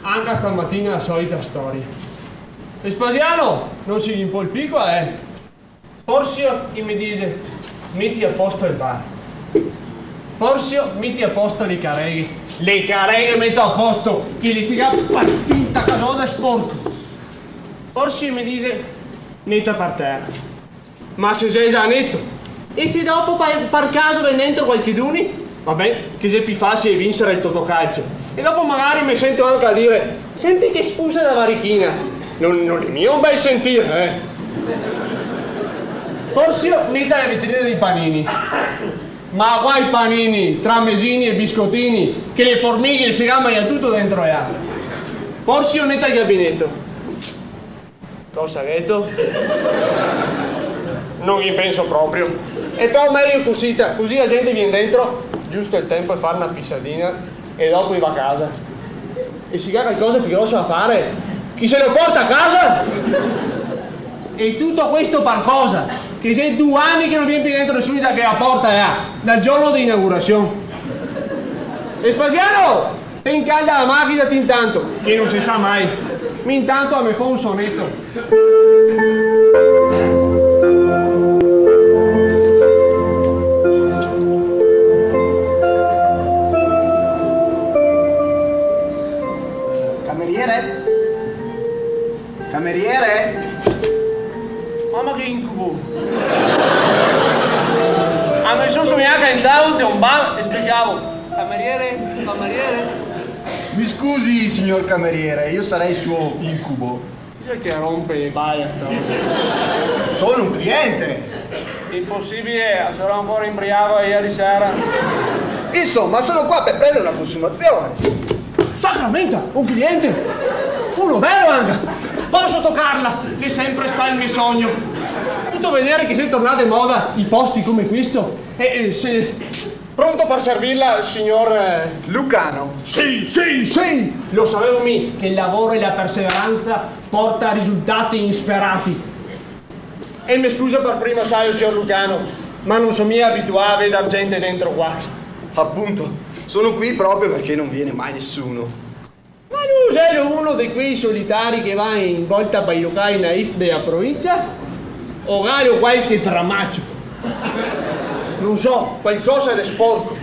Anche stamattina la solita storia. Vespasiano non si rimpolpì qua, Porsio e mi dice, metti a posto il bar. Porsio, metti a posto le careghe. Le careghe metto a posto, che li si fa partita cosa sporco. Porsio mi dice, netto per terra. Ma se sei già netto, e se dopo per caso viene dentro qualche duni, vabbè, che se più facile vincere il totocalcio. E dopo magari mi sento anche a dire, senti che spusa da varichina. Non è mio un bel sentire, Porsio netta le vetrine dei panini. Ma guai panini, tramesini e biscottini, che le formiche si gamano tutto dentro e altro. Porsio netta il gabinetto. Cosa ha detto? Non gli penso proprio. E però meglio così la gente viene dentro, giusto il tempo per fare una pissadina e dopo va a casa. E si ha qualcosa più grosso da fare. Chi se lo porta a casa? E tutto questo per cosa? Che sei 2 anni che non viene più dentro nessuno da che la porta dal giorno di inaugurazione. Vespasiano, te incalda la macchina intanto, che non si sa mai. Mi intanto a me fa un sonetto. Cameriere? Cameriere? Mamma che incubo! A me sono sognato in tavola un bar e spiegavo, cameriere? Mi scusi, signor cameriere, io sarei suo incubo. Sai che rompe le baie? Sono un cliente. Impossibile, sarò ancora imbriaco ieri sera. Insomma, sono qua per prendere una consumazione. Sacramento, un cliente! Uno bello anche! Posso toccarla, che sempre sta il mio sogno. Tutto vedere che sei tornato in moda i posti come questo. Pronto per servirla, signor... Lucano. Sì! Lo sapevo me, che il lavoro e la perseveranza porta a risultati insperati. E mi scusa per prima, sai, signor Lucano, ma non sono mica abituato a vedere gente dentro qua. Appunto, sono qui proprio perché non viene mai nessuno. Ma tu sei uno di quei solitari che va in volta per i locali naif della provincia? O magari qualche tramaccio? Non so, qualcosa di sporco.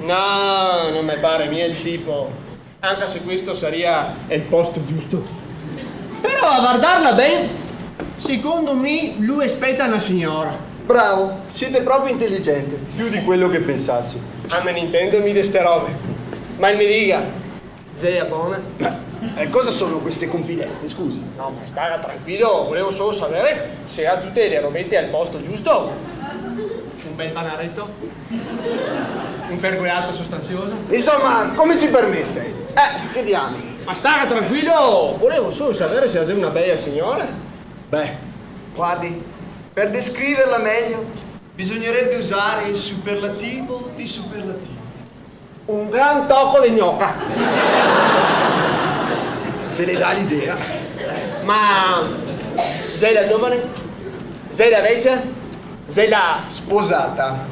No, non mi pare mia il tipo. Anche se questo sarebbe il posto giusto. Però a guardarla bene, secondo me lui aspetta una signora. Bravo, siete proprio intelligente, più di quello che pensassi. A me ne intendomi di ste robe. Ma mi dica, sei a buona? Cosa sono queste confidenze, scusi? No, ma stai tranquillo, volevo solo sapere se ha tutte le robette al posto giusto. Un bel panaretto? Un pergolato sostanzioso? Insomma, come si permette? Che diamine? Ma stai tranquillo, volevo solo sapere se sei una bella signora. Beh, guardi, per descriverla meglio bisognerebbe usare il superlativo di superlativo. Un gran tocco di gnocca. Se le dà l'idea. Ma sei la giovane? Sei la vecchia? Sei la... Sposata.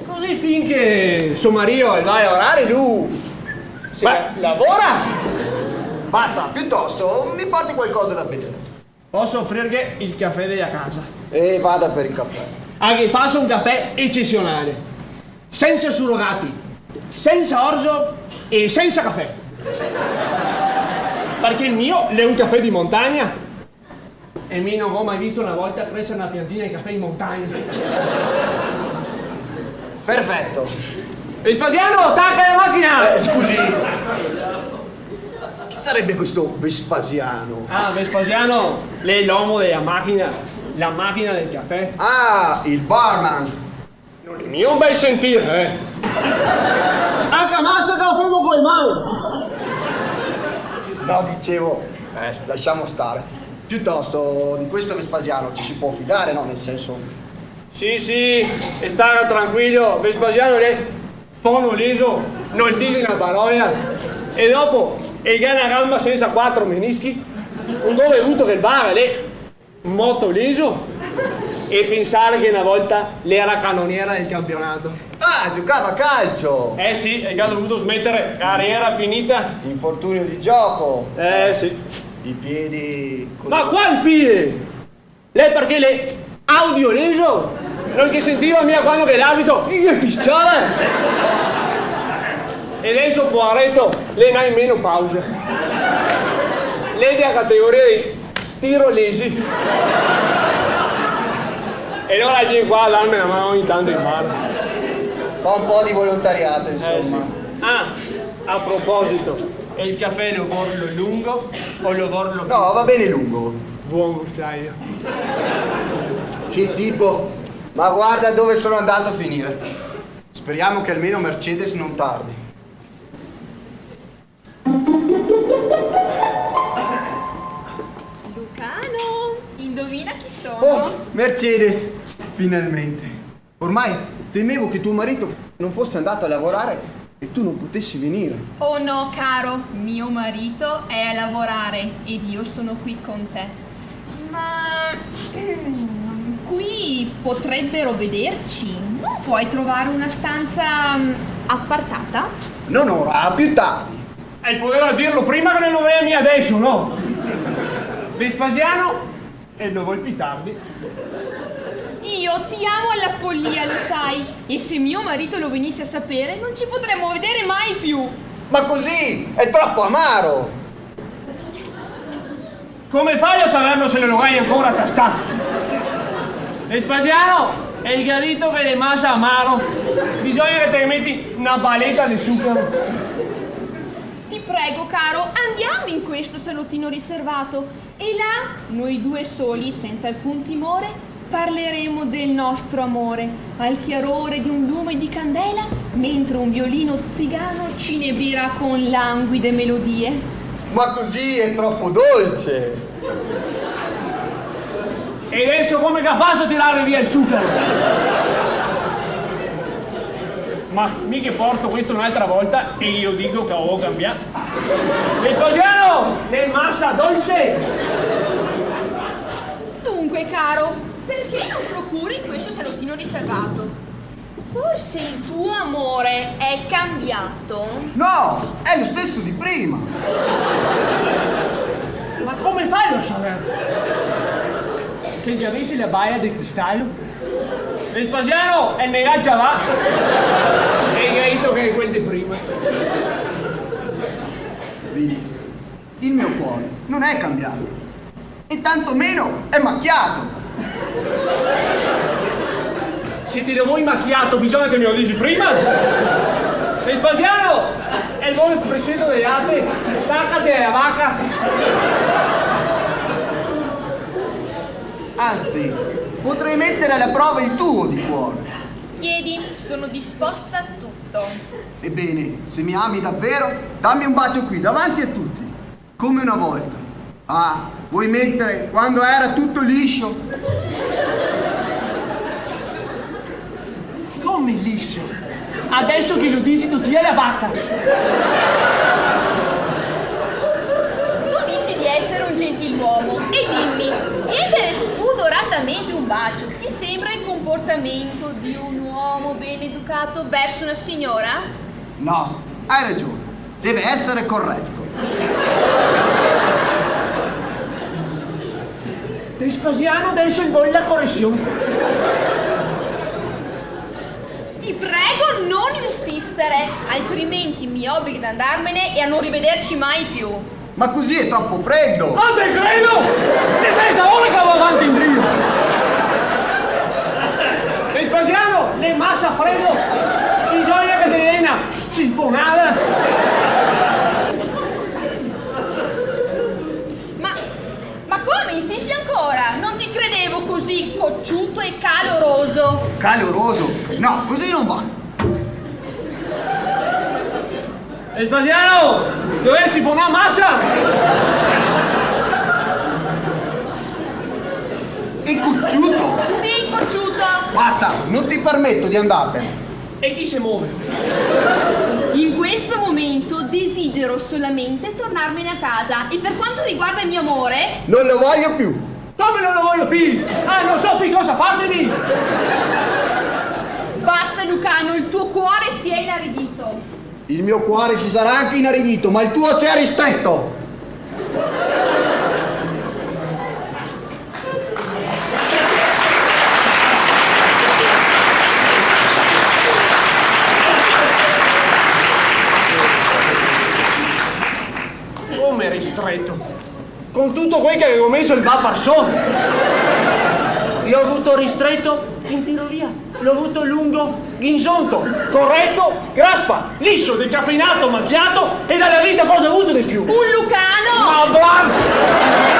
Così finché suo marito va a lavorare, tu... lavora? Basta, piuttosto mi porti qualcosa da bere. Posso offrirle il caffè della casa. E vada per il caffè. Anche faccio un caffè eccezionale. Senza surrogati, senza orzo e senza caffè. Perché il mio è un caffè di montagna. E mi non ho mai visto una volta crescere una piantina di caffè in montagna. Perfetto. Vespasiano, tacca la macchina! Scusi. Chi sarebbe questo Vespasiano? Ah, Vespasiano, lei è l'uomo della macchina, la macchina del caffè. Ah, il barman. Non è mio un bel sentire, Anche massa che lo fumo con le mani! No, dicevo, lasciamo stare. Piuttosto, di questo Vespasiano ci si può fidare, no? Nel senso... Sì, e stare tranquillo, Vespasiano lei, pono liso, non dice una parola, e dopo, e gana gamba senza 4 menischi, un dove avuto che il bar lei, molto liso, E pensare che una volta lei era cannoniera del campionato. Ah, giocava a calcio! Eh sì, e che ha dovuto smettere, carriera finita. Infortunio di gioco. Sì. I piedi... Ma quali piede? Lei perché le audio leso? Non che sentiva mia quando che l'arbitro gli fischiava. E adesso Poiretto, lei non ha in meno pausa. Lei è a categoria di tiro lesi. E allora viene qua a darmi la mano ogni tanto in mano. Fa un po' di volontariato, insomma. Sì. Ah, a proposito, e il caffè lo vorlo lungo o lo vorlo... No, va bene lungo. Buon gustaio. Che tipo? Ma guarda dove sono andato a finire. Speriamo che almeno Mercedes non tardi. Lucano, indovina chi sono? Oh, Mercedes, finalmente. Ormai temevo che tuo marito non fosse andato a lavorare e tu non potessi venire. Oh no, caro, mio marito è a lavorare ed io sono qui con te. Ma qui potrebbero vederci. Non puoi trovare una stanza appartata? Non ora, più tardi. E poteva dirlo prima che non lo vedi adesso, no? Vespasiano e lo vuoi più tardi. Io ti amo alla follia, lo sai. E se mio marito lo venisse a sapere, non ci potremmo vedere mai più. Ma così è troppo amaro. Come fai a saperlo se lo vai ancora a tastare? Vespasiano è il garito che è massa amaro. Bisogna che te metti una paletta di zucchero. Ti prego, caro, andiamo in questo salottino riservato e là, noi due soli, senza alcun timore, parleremo del nostro amore al chiarore di un lume di candela, mentre un violino zigano ci inebirà con languide melodie. Ma così è troppo dolce. E adesso come che faccio a tirare via il zucchero? Ma mica porto questo un'altra volta e io dico che ho cambiato. Vespasiano, è massa dolce. Dunque, caro, perché non procuri questo salottino riservato? Forse il tuo amore è cambiato? No, è lo stesso di prima. Ma come fai a sapere? Che gli avessi la baia di cristallo? Vespasiano e ne già va. E il garito che è quel di prima. Vedi, il mio cuore non è cambiato e tanto meno è macchiato. Se ti devo macchiato bisogna che me lo dici prima. Vespasiano è il buon prescelto delle ape. Staccati la vacca. Anzi, potrei mettere alla prova il tuo di cuore. Chiedi, sono disposta a tutto. Ebbene, se mi ami davvero, dammi un bacio qui, davanti a tutti, come una volta. Ah, vuoi mettere quando era tutto liscio? Come liscio? Adesso che lo dici tu ti è la vacca. Tu dici di essere un gentiluomo e dimmi, chiedere spudoratamente un bacio ti sembra il comportamento di un uomo ben educato verso una signora? No, hai ragione, deve essere corretto. Vespasiano adesso vuole la correzione. Ti prego non insistere, altrimenti mi obblighi ad andarmene e a non rivederci mai più. Ma così è troppo freddo. Non te credo! Ti pensa ora che vado avanti in giro. Vespasiano, le massa freddo. Bisogna che si viene simponata. Ma come? Insisti ancora? Non ti credevo così cocciuto e caloroso. Caloroso? No, così non va. Vespasiano, dove si pone a massa? E cocciuto? Sì, cocciuto. Basta, non ti permetto di andartene. E chi si muove? In questo momento desidero solamente tornarmene a casa e per quanto riguarda il mio amore, Non lo voglio più. Come non lo voglio più? Non so più cosa fatemi! Basta, Lucano, il tuo cuore si è inaridito. Il mio cuore si sarà anche inaridito, ma il tuo si è ristretto. Come ristretto? Con tutto quel che avevo messo il Vaparsone. Io ho avuto ristretto in tirolia, l'ho avuto lungo, ghinzonto, corretto, graspa, liscio, decaffeinato, macchiato e dalla vita cosa ho avuto di più? Un Lucano! Ma blanco!